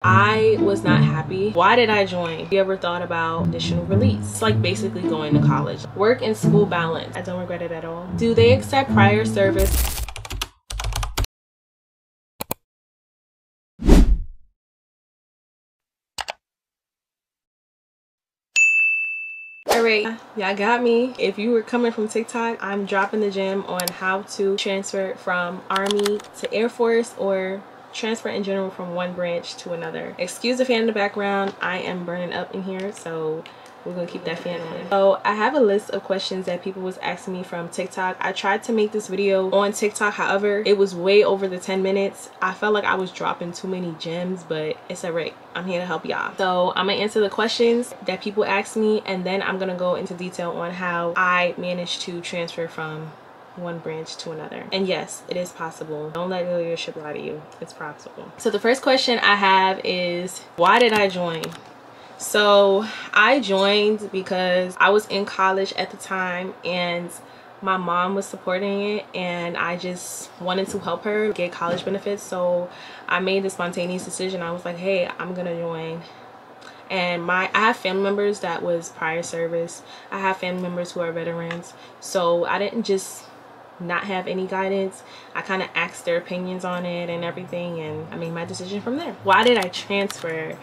I was not happy. Why did I join? You ever thought about conditional release? It's like basically going to college. Work and school balance. I don't regret it at all. Do they accept prior service? Alright, y'all got me. If you were coming from TikTok, I'm dropping the gem on how to transfer from Army to Air Force, or transfer in general from one branch to another. Excuse the fan in the background. I am burning up in here, so we're gonna keep that fan on. So I have a list of questions that people was asking me from TikTok. I tried to make this video on TikTok, however it was way over the 10 minutes. I felt like I was dropping too many gems, but it's alright. I'm here to help y'all. So I'm gonna answer the questions that people asked me, and then I'm gonna go into detail on how I managed to transfer from one branch to another. And yes, it is possible. Don't let your leadership lie to you. It's possible. So the first question I have is, why did I join? So I joined because I was in college at the time and my mom was supporting it, and I just wanted to help her get college benefits. So I made the spontaneous decision. I was like, hey, I'm gonna join. And I have family members that was prior service. I have family members who are veterans. So I didn't just not have any guidance. I kind of asked their opinions on it and everything, and I made my decision from there. Why did I transfer?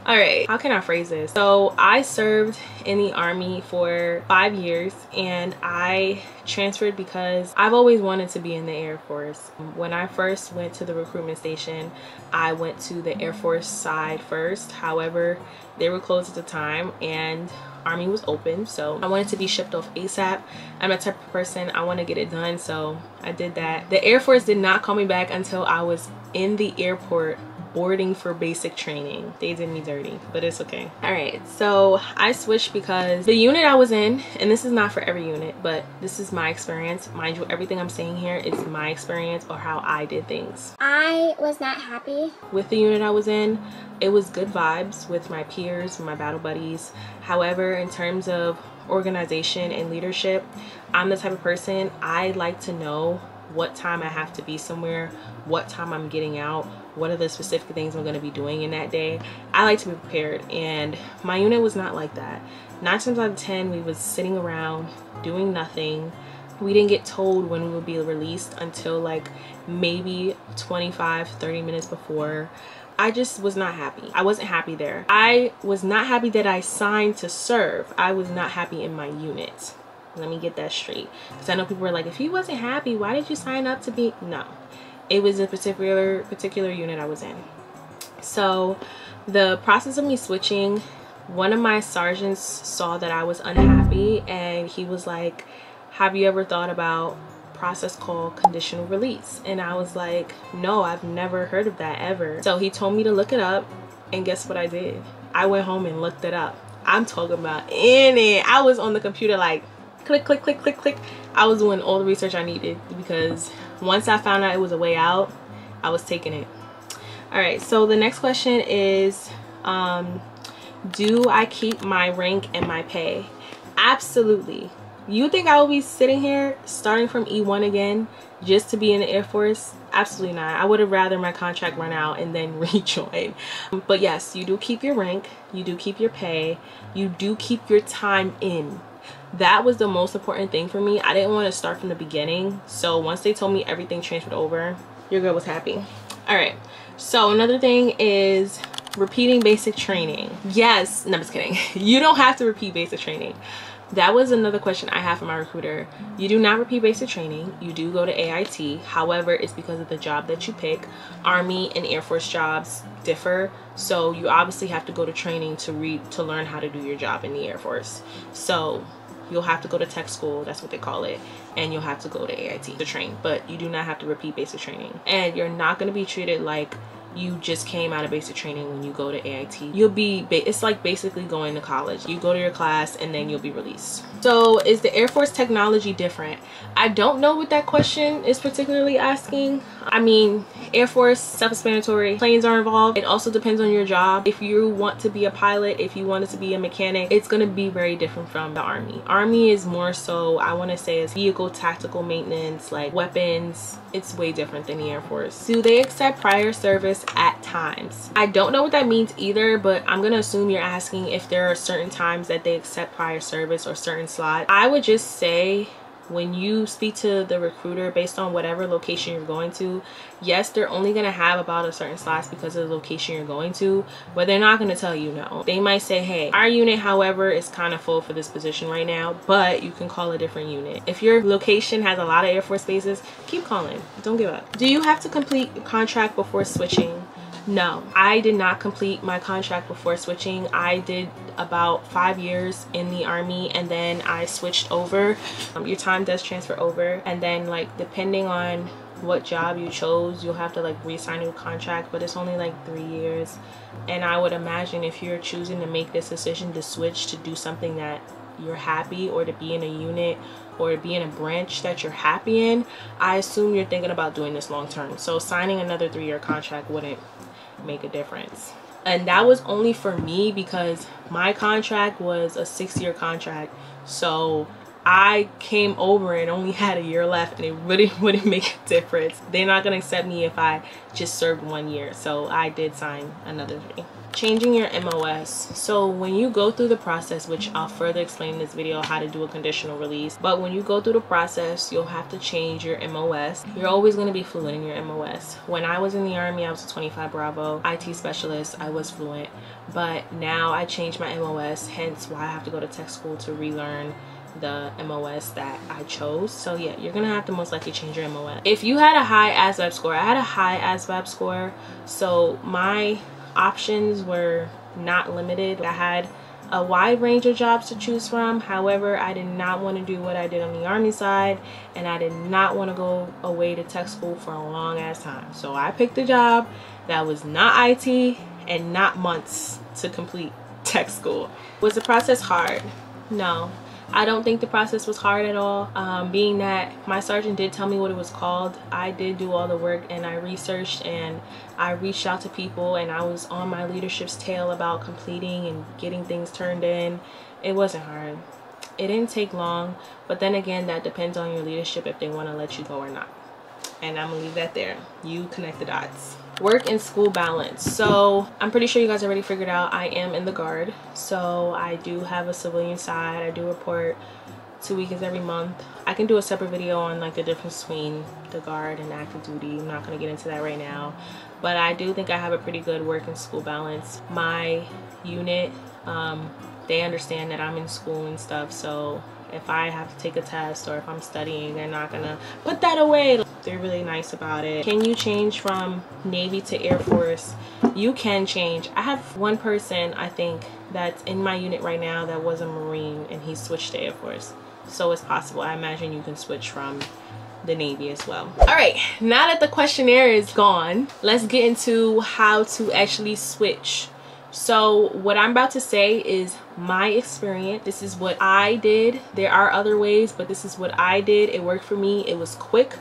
All right, how can I phrase this? So I served in the Army for 5 years, and I transferred because I've always wanted to be in the Air Force. When I first went to the recruitment station, I went to the Air Force side first. However, they were closed at the time and Army was open, so I wanted to be shipped off ASAP. I'm a type of person, I want to get it done, so I did that. The Air Force did not call me back until I was in the airport boarding for basic training. They did me dirty, but it's okay. All right, so I switched because the unit I was in, and this is not for every unit, but this is my experience. Mind you, everything I'm saying here is my experience or how I did things. I was not happy with the unit I was in. It was good vibes with my peers, my battle buddies. However, in terms of organization and leadership, I'm the type of person, I like to know what time I have to be somewhere, what time I'm getting out, what are the specific things I'm going to be doing in that day. I like to be prepared, and my unit was not like that. 9 times out of 10 we was sitting around doing nothing. We didn't get told when we would be released until like maybe 25-30 minutes before. I just was not happy. I wasn't happy there. I was not happy that I signed to serve. I was not happy in my unit. Let me get that straight, because I know people were like, if you wasn't happy, why did you sign up to be? No, it was a particular unit I was in. So the process of me switching, one of my sergeants saw that I was unhappy, and he was like, have you ever thought about process called conditional release? And I was like, no, I've never heard of that ever. So he told me to look it up, and guess what I did? I went home and looked it up. I'm talking about in it. I was on the computer like click, click, click, click, click. I was doing all the research I needed, because once I found out it was a way out, I was taking it. All right, so the next question is, do I keep my rank and my pay? Absolutely. You think I will be sitting here starting from E1 again just to be in the Air Force? Absolutely not. I would have rather my contract run out and then rejoin. But yes, you do keep your rank, you do keep your pay, you do keep your time in. That was the most important thing for me. I didn't want to start from the beginning, so once they told me everything transferred over, your girl was happy. All right, so another thing is repeating basic training. Yes, no, I'm just kidding. You don't have to repeat basic training. That was another question I have from my recruiter. You do not repeat basic training. You do go to AIT. However, it's because of the job that you pick. Army and Air Force jobs differ, so you obviously have to go to training to learn how to do your job in the Air Force. So you'll have to go to tech school, that's what they call it, and you'll have to go to AIT to train, but you do not have to repeat basic training. And you're not going to be treated like you just came out of basic training when you go to AIT. You'll be, it's like basically going to college. You go to your class and then you'll be released. So is the Air Force technology different? I don't know what that question is particularly asking. I mean, Air Force, self-explanatory, planes are involved. It also depends on your job. If you want to be a pilot, if you wanted to be a mechanic, it's going to be very different from the Army. Army is more so, I want to say, is vehicle tactical maintenance, like weapons. It's way different than the Air Force. Do they accept prior service service at times. I don't know what that means either, but I'm gonna assume you're asking if there are certain times that they accept prior service or certain slots. I would just say, when you speak to the recruiter based on whatever location you're going to, yes, they're only going to have about a certain slots because of the location you're going to, but they're not going to tell you no. They might say, hey, our unit, however, is kind of full for this position right now, but you can call a different unit. If your location has a lot of Air Force bases, keep calling. Don't give up. Do you have to complete your contract before switching? No, I did not complete my contract before switching. I did about 5 years in the Army and then I switched over. Your time does transfer over, and then like depending on what job you chose, you'll have to like re-sign a new contract, but it's only like 3 years. And I would imagine if you're choosing to make this decision to switch to do something that you're happy, or to be in a unit or to be in a branch that you're happy in, I assume you're thinking about doing this long term. So signing another 3-year contract wouldn't make a difference. And that was only for me because my contract was a 6-year contract, so I came over and only had a year left, and it really wouldn't make a difference. They're not gonna accept me if I just served 1 year, so I did sign another 3. Changing your MOS. So when you go through the process, which I'll further explain in this video how to do a conditional release, but when you go through the process, you'll have to change your MOS. You're always going to be fluent in your MOS. When I was in the Army, I was a 25 Bravo IT specialist. I was fluent, but now I changed my MOS, hence why I have to go to tech school to relearn the MOS that I chose. So yeah, you're gonna have to most likely change your MOS. If you had a high ASVAB score, I had a high ASVAB score, so my options were not limited. I had a wide range of jobs to choose from. However, I did not want to do what I did on the Army side, and I did not want to go away to tech school for a long ass time. So I picked a job that was not IT and not months to complete tech school. Was the process hard? No. I don't think the process was hard at all. Being that my sergeant did tell me what it was called, I did do all the work and I researched and I reached out to people, and I was on my leadership's tail about completing and getting things turned in. It wasn't hard. It didn't take long, but then again, that depends on your leadership if they want to let you go or not. And I'm gonna leave that there. You connect the dots. Work and school balance. So I'm pretty sure you guys already figured out I am in the Guard, so I do have a civilian side. I do report 2 weekends every month. I can do a separate video on like the difference between the Guard and active duty. I'm not going to get into that right now, but I do think I have a pretty good work and school balance. My unit, they understand that I'm in school and stuff, so if I have to take a test or if I'm studying, they're not gonna put that away. They're really nice about it. Can you change from Navy to Air Force? You can change. I have one person, I think, that's in my unit right now that was a Marine and he switched to Air Force. So it's possible. I imagine you can switch from the Navy as well. All right, now that the questionnaire is gone, let's get into how to actually switch. So what I'm about to say is my experience. This is what I did. There are other ways, but this is what I did. It worked for me. It was quick.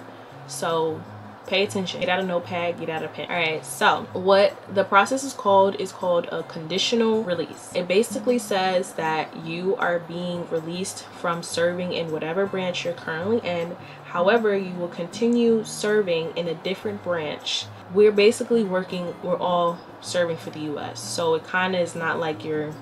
So pay attention. Get out a notepad, get out a pen. All right, so what the process is called a conditional release. It basically says that you are being released from serving in whatever branch you're currently in. However, you will continue serving in a different branch. We're basically working, we're all serving for the US. So it kind of is not like you're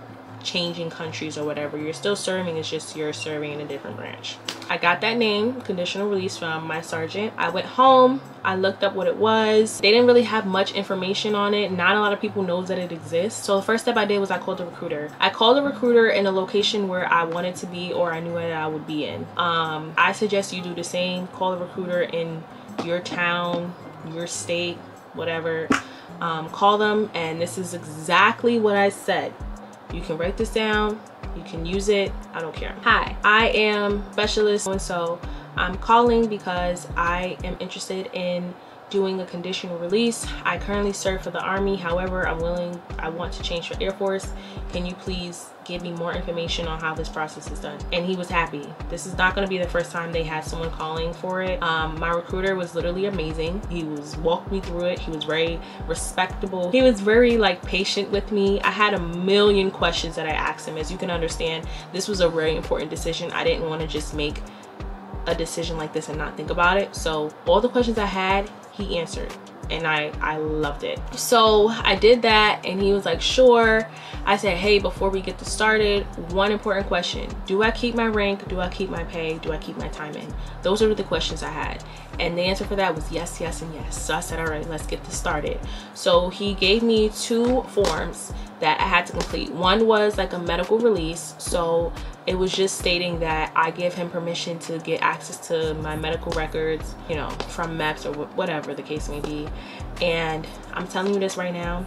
changing countries or whatever. You're still serving, it's just you're serving in a different branch. I got that name, conditional release, from my sergeant. I went home, I looked up what it was. They didn't really have much information on it. Not a lot of people knows that it exists. So the first step I did was I called the recruiter. I called the recruiter in a location where I wanted to be or I knew that I would be in. I suggest you do the same. Call the recruiter in your town, your state, whatever. Call them, and this is exactly what I said. You can write this down, you can use it, I don't care. Hi, I am specialist so and so. I'm calling because I am interested in doing a conditional release. I currently serve for the Army, however, I want to change for Air Force. Can you please give me more information on how this process is done? And he was happy. This is not gonna be the first time they had someone calling for it. My recruiter was literally amazing. He walked me through it. He was very respectable. He was very like patient with me. I had a million questions that I asked him. As you can understand, this was a very important decision. I didn't want to just make a decision like this and not think about it. So all the questions I had, he answered. and I loved it. So I did that, and he was like, sure. I said, hey, before we get this started, one important question: do I keep my rank? Do I keep my pay? Do I keep my time in? Those are the questions I had, and the answer for that was yes, yes, and yes. So I said, all right, let's get this started. So he gave me 2 forms that I had to complete. One was like a medical release, so it was just stating that I give him permission to get access to my medical records, you know, from MEPS or whatever the case may be. And I'm telling you this right now,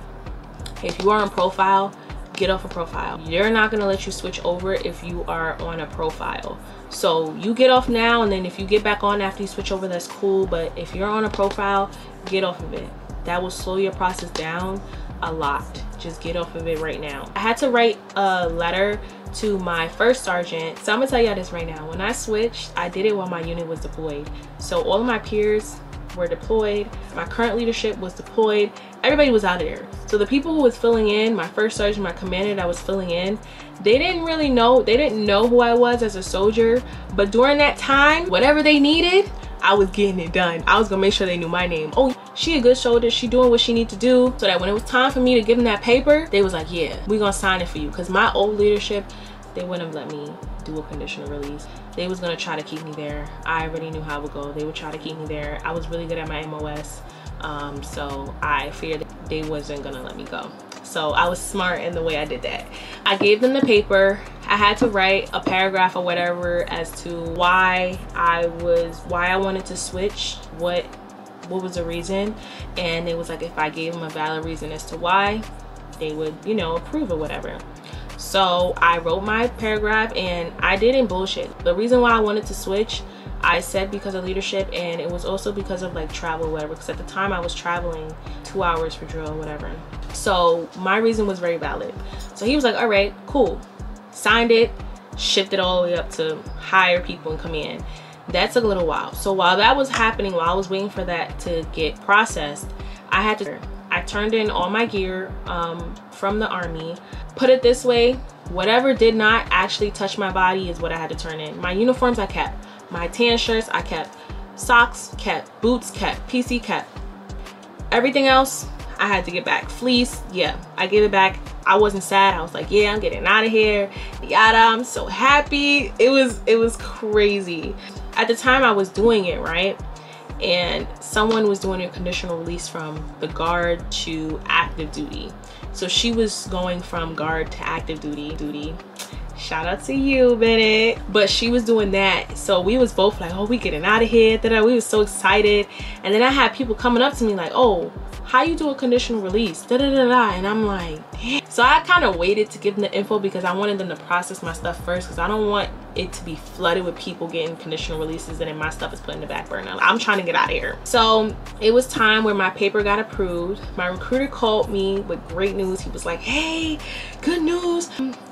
if you are on profile, get off a profile. You're not gonna let you switch over if you are on a profile. So you get off now, and then if you get back on after you switch over, that's cool. But if you're on a profile, get off of it. That will slow your process down a lot. Just get off of it right now. I had to write a letter to my first sergeant. So I'm gonna tell y'all this right now. When I switched, I did it while my unit was deployed. So all of my peers were deployed. My current leadership was deployed. Everybody was out of there. So the people who was filling in, my first sergeant, my commander that was filling in, they didn't really know, they didn't know who I was as a soldier. But during that time, whatever they needed, I was getting it done. I was gonna make sure they knew my name. Oh, she a good soldier, she doing what she need to do. So that when it was time for me to give them that paper, they was like, yeah, we gonna sign it for you. Because my old leadership, they wouldn't have let me do a conditional release. They was gonna try to keep me there. I already knew how it would go. They would try to keep me there. I was really good at my MOS. So I feared that they wasn't gonna let me go. So I was smart in the way I did that. I gave them the paper. I had to write a paragraph or whatever as to why I wanted to switch, what was the reason. And it was like, if I gave them a valid reason as to why, they would, you know, approve or whatever. So I wrote my paragraph, and I didn't bullshit. The reason why I wanted to switch, I said because of leadership, and it was also because of like travel or whatever, because at the time I was traveling 2 hours for drill or whatever. So my reason was very valid. So he was like, all right, cool. Signed it, shifted all the way up to hire people and come in. That took a little while. So while that was happening, while I was waiting for that to get processed, I turned in all my gear from the Army. Put it this way, whatever did not actually touch my body is what I had to turn in. My uniforms I kept. My tan shirts I kept. Socks kept. Boots kept. PC kept. Everything else I had to get back. Fleece, yeah, I gave it back. I wasn't sad. I was like, yeah, I'm getting out of here. Yada, I'm so happy. It was crazy. At the time I was doing it, right? And someone was doing a conditional release from the guard to active duty. So she was going from guard to active duty. Shout out to you, Bennett. But she was doing that. So we was both like, oh, we getting out of here. We was so excited. And then I had people coming up to me like, oh, how you do a conditional release? And I'm like, damn. So I kind of waited to give them the info because I wanted them to process my stuff first, because I don't want it to be flooded with people getting conditional releases and then my stuff is put in the back burner. I'm trying to get out of here. So it was time where my paper got approved. My recruiter called me with great news. He was like, hey, good news.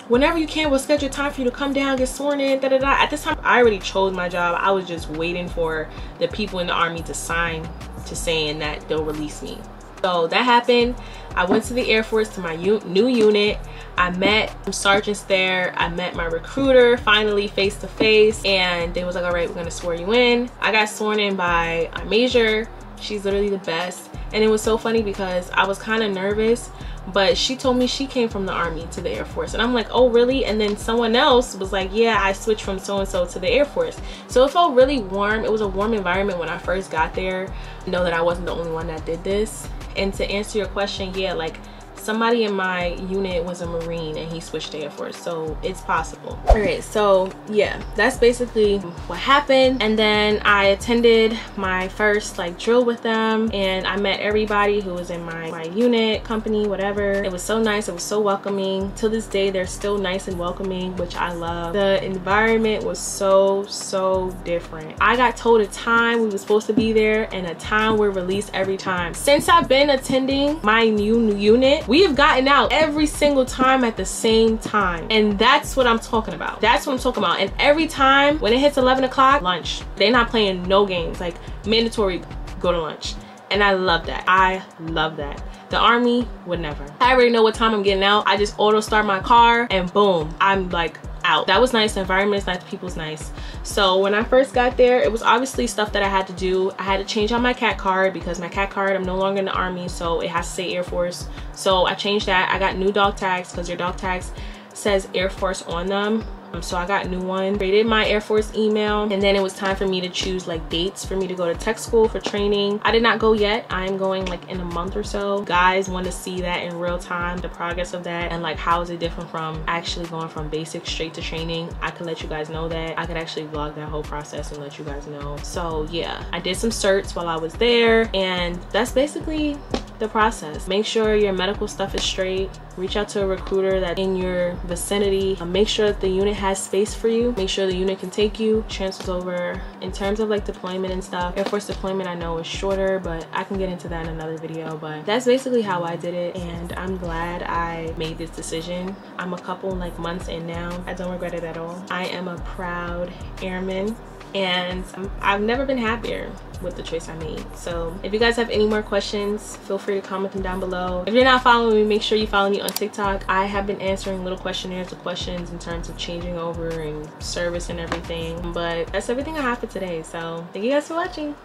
Whenever you can, we'll schedule time for you to come down, get sworn in, At this time, I already chose my job. I was just waiting for the people in the Army to sign to saying that they'll release me. So that happened. I went to the Air Force to my new unit. I met some sergeants there. I met my recruiter finally face to face, and they was like, all right, we're gonna swear you in. I got sworn in by a major. She's literally the best. And it was so funny because I was kind of nervous, but she told me she came from the Army to the Air Force, and I'm like, oh really? And then someone else was like, yeah, I switched from so-and-so to the Air Force. So it felt really warm. It was a warm environment when I first got there. I know that I wasn't the only one that did this. And to answer your question, yeah, like somebody in my unit was a Marine and he switched to Air Force, so it's possible. All right, so yeah, that's basically what happened. And then I attended my first like drill with them, and I met everybody who was in my unit, company, whatever. It was so nice. It was so welcoming. To this day, they're still nice and welcoming, which I love. The environment was so different. I got told a time we were supposed to be there and a time we're released every time. Since I've been attending my new unit, we have gotten out every single time at the same time, and that's what I'm talking about. That's what I'm talking about. And every time when it hits 11 o'clock, lunch. They're not playing no games, like mandatory go to lunch. And I love that. I love that. The Army would never. I already know what time I'm getting out. I just auto start my car and boom, I'm like out. That was nice. The environment is nice, the people's nice. So when I first got there, it was obviously stuff that I had to do. I had to change out my CAT card because my CAT card, I'm no longer in the Army, so it has to say Air Force. So I changed that. I got new dog tags because your dog tags says Air Force on them. So I got a new one, created my Air Force email, and then it was time for me to choose like dates for me to go to tech school for training. I did not go yet. I'm going like in a month or so. Guys want to see that in real time, the progress of that, and like how is it different from actually going from basic straight to training. I could let you guys know that. I could actually vlog that whole process and let you guys know. So yeah, I did some certs while I was there, and that's basically the process. Make sure your medical stuff is straight. Reach out to a recruiter that's in your vicinity. Make sure that the unit has space for you. Make sure the unit can take you. Transfers over. In terms of like deployment and stuff, Air Force deployment I know is shorter, but I can get into that in another video. But that's basically how I did it, and I'm glad I made this decision. I'm a couple like months in now. I don't regret it at all. I am a proud airman, and I've never been happier with the choice I made. So if you guys have any more questions, feel free to comment them down below. If you're not following me, make sure you follow me on TikTok. I have been answering little questionnaires of questions in terms of changing over and service and everything. But that's everything I have for today. So thank you guys for watching.